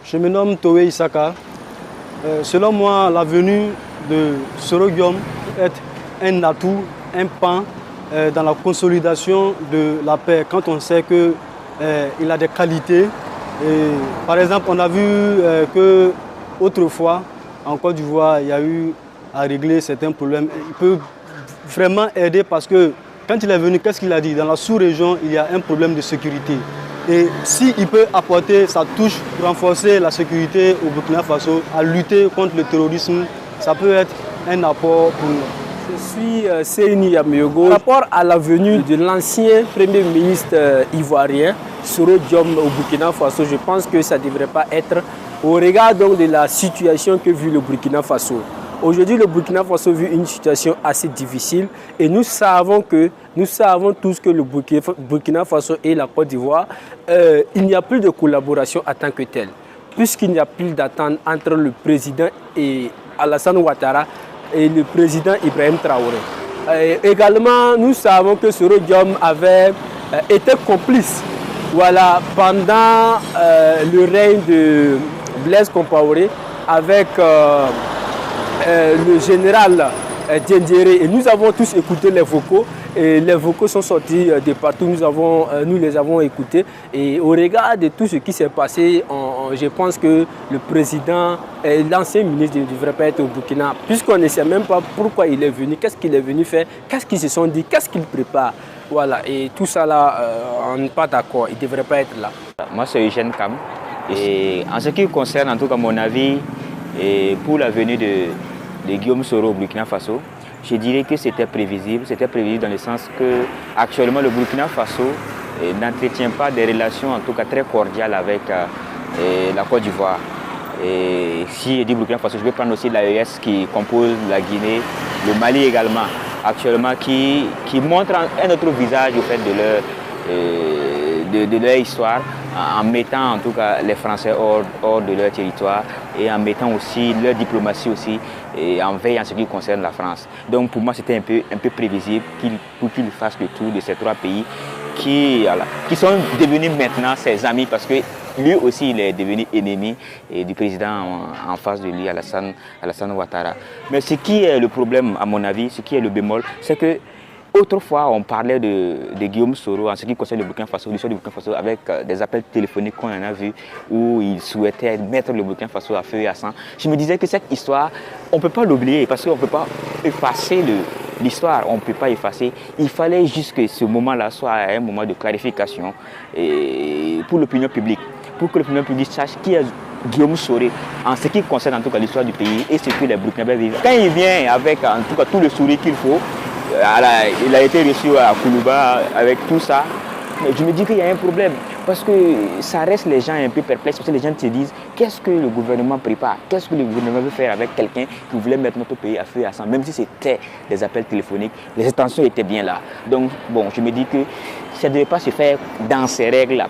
Je me nomme Towe Isaka. Selon moi, la venue de Soro Guillaume peut être un atout, un pan dans la consolidation de la paix quand on sait qu'il a des qualités. Et, par exemple, on a vu qu'autrefois, en Côte d'Ivoire, il y a eu à régler certains problèmes. Il peut vraiment aider parce que quand il est venu, qu'est-ce qu'il a dit? Dans la sous-région, il y a un problème de sécurité. Et s'il peut apporter sa touche pour renforcer la sécurité au Burkina Faso, à lutter contre le terrorisme, ça peut être un apport pour nous. Je suis Seyni Yamiogo. Par rapport à la venue de l'ancien Premier ministre ivoirien, Soro Guillaume au Burkina Faso, je pense que ça ne devrait pas être au regard donc de la situation que vit le Burkina Faso. Aujourd'hui, le Burkina Faso vit une situation assez difficile et nous savons tous que le Burkina Faso et la Côte d'Ivoire, il n'y a plus de collaboration en tant que telle, puisqu'il n'y a plus d'attente entre le président Alassane Ouattara et le président Ibrahim Traoré. Également, nous savons que Soro Guillaume avait été complice pendant le règne de Blaise Compaoré avec le général Diendéré. Et nous avons tous écouté les vocaux et les vocaux sont sortis de partout, nous les avons écoutés et au regard de tout ce qui s'est passé, je pense que le président, l'ancien ministre ne devrait pas être au Burkina puisqu'on ne sait même pas pourquoi il est venu, qu'est-ce qu'il est venu faire, qu'est-ce qu'ils se sont dit, qu'est-ce qu'il prépare. Voilà, et tout ça là, on n'est pas d'accord, il ne devrait pas être là. Moi c'est Eugène Kam et en ce qui concerne en tout cas mon avis et pour la venue de Guillaume Soro au Burkina Faso, je dirais que c'était prévisible dans le sens que actuellement le Burkina Faso n'entretient pas des relations en tout cas très cordiales avec la Côte d'Ivoire. Et si je dis Burkina Faso, je vais prendre aussi l'AES qui compose la Guinée, le Mali également, actuellement qui montre un autre visage au fait de leur histoire, en mettant en tout cas les Français hors de leur territoire et en mettant aussi leur diplomatie aussi et en veille en ce qui concerne la France. Donc pour moi c'était un peu prévisible qu'il fasse le tour de ces trois pays qui sont devenus maintenant ses amis parce que lui aussi il est devenu ennemi du président en face de lui, Alassane Ouattara. Mais ce qui est le problème à mon avis, ce qui est le bémol, c'est que autrefois, on parlait de Guillaume Soro en ce qui concerne le Burkina Faso, l'histoire du Burkina Faso, avec des appels téléphoniques qu'on en a vu où il souhaitait mettre le Burkina Faso à feu et à sang. Je me disais que cette histoire, on ne peut pas l'oublier parce qu'on ne peut pas effacer l'histoire, on ne peut pas effacer. Il fallait juste que ce moment-là soit un moment de clarification pour l'opinion publique, pour que l'opinion publique sache qui est Guillaume Soro en ce qui concerne en tout cas l'histoire du pays et ce que les Burkinabés vivent. Quand il vient avec en tout cas tout le sourire qu'il faut, il a été reçu à Koulouba avec tout ça. Mais je me dis qu'il y a un problème parce que ça reste les gens un peu perplexes parce que les gens se disent qu'est-ce que le gouvernement prépare, qu'est-ce que le gouvernement veut faire avec quelqu'un qui voulait mettre notre pays à feu et à sang, même si c'était des appels téléphoniques, les intentions étaient bien là. Donc bon, je me dis que ça ne devait pas se faire dans ces règles-là.